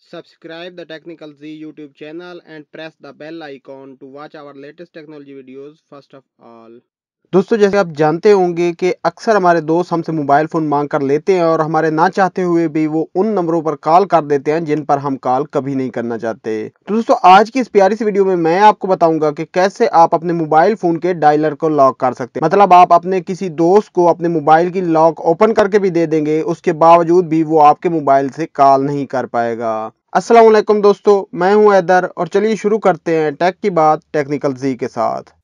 Subscribe the Technical Z YouTube channel and press the bell icon to watch our latest technology videos first of all. दोस्तों जैसे आप जानते होंगे कि अक्सर हमारे दोस्त हमसे मोबाइल फ़ोन मांग कर लेते हैं और हमारे ना चाहते हुए भी वो उन नंबरों पर कॉल कर देते हैं जिन पर हम कॉल कभी नहीं करना चाहते। तो दोस्तों आज की इस प्यारी सी वीडियो में मैं आपको बताऊंगा कि कैसे आप अपने मोबाइल फ़ोन के डायलर को लॉक कर सकते हैं। मतलब आप अपने किसी दोस्त को अपने मोबाइल की लॉक ओपन करके भी दे देंगे, उसके बावजूद भी वो आपके मोबाइल से कॉल नहीं कर पाएगा। अस्सलाम वालेकुम दोस्तों, मैं हूं हैदर और चलिए शुरू करते हैं टेक की बात टेक्निकल जी के साथ।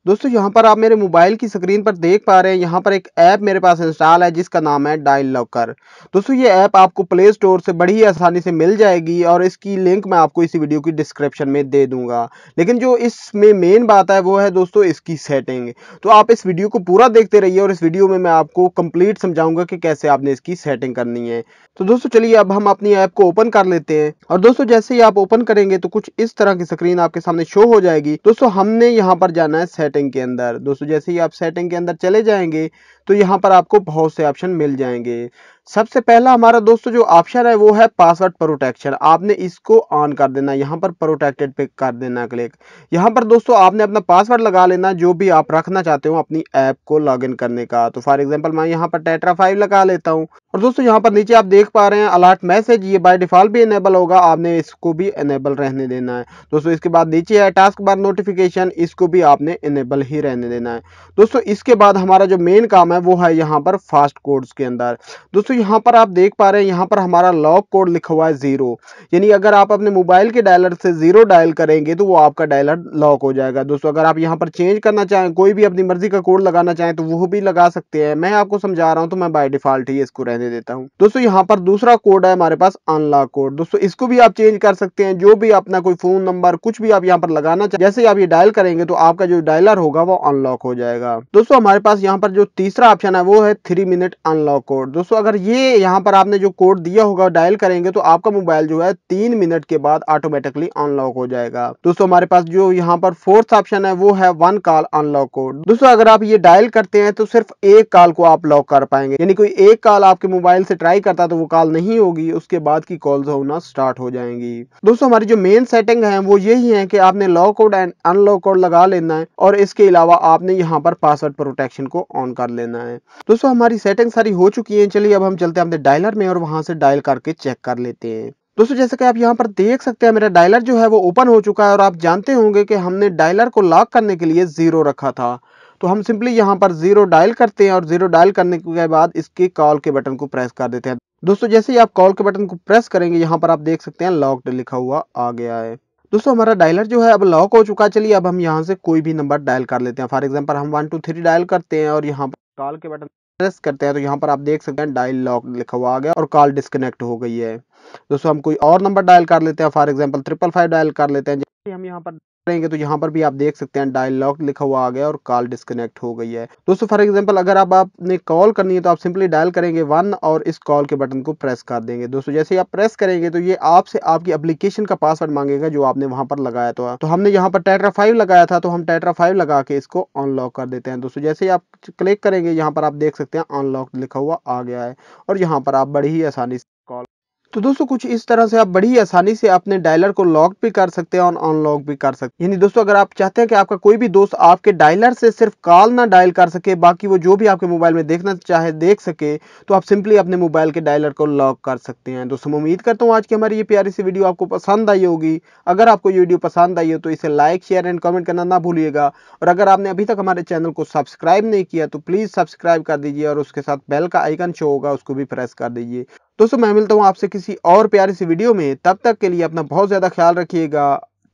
दोस्तों यहाँ पर आप मेरे मोबाइल की स्क्रीन पर देख पा रहे हैं, यहाँ पर एक ऐप मेरे पास इंस्टॉल है जिसका नाम है डायल लॉकर। दोस्तों ये ऐप आपको प्ले स्टोर से बड़ी ही आसानी से मिल जाएगी और इसकी लिंक मैं आपको इसी वीडियो की डिस्क्रिप्शन में दे दूंगा। लेकिन जो इसमें मेन बात है वो है दोस्तों इसकी सेटिंग। तो आप इस वीडियो को पूरा देखते रहिए और इस वीडियो में मैं आपको कंप्लीट समझाऊंगा कि कैसे आपने इसकी सेटिंग करनी है। तो दोस्तों चलिए अब हम अपनी ऐप को ओपन कर लेते हैं और दोस्तों जैसे ही आप ओपन करेंगे तो कुछ इस तरह की स्क्रीन आपके सामने शो हो जाएगी। दोस्तों हमने यहाँ पर जाना है सेटिंग के अंदर। दोस्तों जैसे ही आप सेटिंग के अंदर चले जाएंगे तो यहाँ पर आपको बहुत से ऑप्शन मिल जाएंगे। सबसे पहला हमारा दोस्तों जो ऑप्शन है वो है पासवर्ड प्रोटेक्शन। आपने इसको ऑन कर देना, यहाँ पर प्रोटेक्टेड पे कर देना क्लिक। यहाँ पर दोस्तों आपने अपना पासवर्ड लगा लेना जो भी आप रखना चाहते हो अपनी ऐप को लॉगिन करने का। तो फॉर एग्जांपल मैं यहाँ पर टेट्रा 5 लगा लेता हूँ। और दोस्तों यहाँ पर नीचे आप देख पा रहे हैं अलर्ट मैसेज, ये बाय डिफॉल्ट भी इनेबल होगा, आपने इसको भी इनेबल रहने देना है। दोस्तों इसके बाद नीचे है टास्क बार नोटिफिकेशन, इसको भी आपने इनेबल ही रहने देना है। दोस्तों इसके बाद हमारा जो मेन काम है वो है यहाँ पर फास्ट कोड्स के अंदर। दोस्तों यहाँ पर आप देख पा रहे हैं यहाँ पर हमारा लॉक कोड लिखा हुआ है 0, यानी अगर आप अपने मोबाइल के डायलर से 0 डायल करेंगे तो वो आपका डायलर लॉक हो जाएगा। दोस्तों अगर आप यहाँ पर चेंज करना चाहें, कोई भी अपनी मर्जी का कोड लगाना चाहें तो वो भी लगा सकते हैं। मैं आपको समझा रहा हूँ तो मैं बाय डिफॉल्ट ही इसको रहने देता हूँ। दोस्तों यहाँ पर दूसरा कोड है हमारे पास अनलॉक कोड। दोस्तों इसको भी आप चेंज कर सकते हैं, जो भी अपना कोई फोन नंबर कुछ भी आप यहाँ पर लगाना चाहें, जैसे आप ये डायल करेंगे तो आपका जो डायलर होगा वो अनलॉक हो जाएगा। दोस्तों हमारे पास यहाँ पर जो तीसरा ऑप्शन है वो है 3 मिनट अनलॉक कोड। दोस्तों अगर ये यहाँ पर आपने जो कोड दिया होगा डायल करेंगे तो आपका मोबाइल जो है 3 मिनट के बाद ऑटोमेटिकली अनलॉक हो जाएगा। दोस्तों हमारे पास जो यहाँ पर फोर्थ ऑप्शन है वो है 1 कॉल अनलॉक कोड। दोस्तों अगर आप ये डायल करते हैं तो सिर्फ एक कॉल को आप लॉक कर पाएंगे, यानी कोई एक कॉल आपके मोबाइल से ट्राई करता तो वो कॉल नहीं होगी, उसके बाद की कॉल्स होना स्टार्ट हो जाएंगी। दोस्तों हमारी जो मेन सेटिंग है वो यही है कि आपने lock code and unlock code लगा लेना है और इसके अलावा आपने यहाँ पर पासवर्ड प्रोटेक्शन को ऑन कर लेना है। दोस्तों हमारी सेटिंग सारी हो चुकी है, चलिए अब हम चलते हैं अपने डायलर में और वहां से डायल करके चेक कर लेते हैं। दोस्तों जैसे कि आप यहाँ पर देख सकते हैं मेरा डायलर जो है वो ओपन हो चुका है और आप जानते होंगे कि हमने डायलर को लॉक करने के लिए 0 रखा था। तो हम सिंपली यहाँ पर 0 डायल करते हैं और 0 डायल करने के बाद इसके कॉल के बटन को प्रेस कर देते हैं। दोस्तों जैसे ही आप कॉल के बटन को प्रेस करेंगे यहाँ पर आप देख सकते हैं लॉक्ड लिखा हुआ आ गया है। दोस्तों हमारा डायलर जो है अब लॉक हो चुका है। चलिए अब हम यहाँ से कोई भी नंबर डायल कर लेते हैं। फॉर एग्जांपल हम 1 2 3 डायल करते हैं और यहाँ पर कॉल के बटन प्रेस करते हैं तो यहाँ पर आप देख सकते हैं डायल लॉक लिखा हुआ आ गया और कॉल डिस्कनेक्ट हो गई है। दोस्तों हम कोई और नंबर डायल कर लेते हैं, फॉर एग्जांपल 555 डायल कर लेते हैं। जैसे हम यहाँ पर करेंगे तो यहाँ पर भी आप देख सकते हैं डायल लॉक लिखा हुआ आ गया और कॉल डिस्कनेक्ट हो गई है। दोस्तों फॉर एग्जांपल अगर आपने कॉल करनी है तो आप सिंपली डायल करेंगे 1 और इस कॉल के बटन को प्रेस कर देंगे। दोस्तों जैसे ही आप प्रेस करेंगे तो ये आपसे आपकी एप्लीकेशन का पासवर्ड मांगेगा जो आपने वहां पर लगाया था। तो हमने यहाँ पर टेट्रा 5 लगाया था तो हम टेट्रा 5 लगा के इसको अनलॉक कर देते हैं। दोस्तों जैसे ही आप क्लिक करेंगे यहाँ पर आप देख सकते हैं अनलॉक लिखा हुआ आ गया है और यहाँ पर आप बड़ी ही आसानी से कॉल। तो दोस्तों कुछ इस तरह से आप बड़ी आसानी से अपने डायलर को लॉक भी कर सकते हैं और अनलॉक भी कर सकते हैं। यानी दोस्तों अगर आप चाहते हैं कि आपका कोई भी दोस्त आपके डायलर से सिर्फ कॉल ना डायल कर सके, बाकी वो जो भी आपके मोबाइल में देखना चाहे देख सके, तो आप सिंपली अपने मोबाइल के डायलर को लॉक कर सकते हैं। दोस्तों मैं उम्मीद करता हूँ आज की हमारी ये प्यारी सी वीडियो आपको पसंद आई होगी। अगर आपको ये वीडियो पसंद आई हो तो इसे लाइक शेयर एंड कमेंट करना ना भूलिएगा और अगर आपने अभी तक हमारे चैनल को सब्सक्राइब नहीं किया तो प्लीज सब्सक्राइब कर दीजिए और उसके साथ बेल का आइकन शो होगा उसको भी प्रेस कर दीजिए। दोस्तों मैं मिलता हूँ आपसे किसी और प्यारी सी वीडियो में, तब तक के लिए अपना बहुत ज्यादा ख्याल रखिएगा।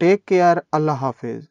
टेक केयर, अल्लाह हाफिज।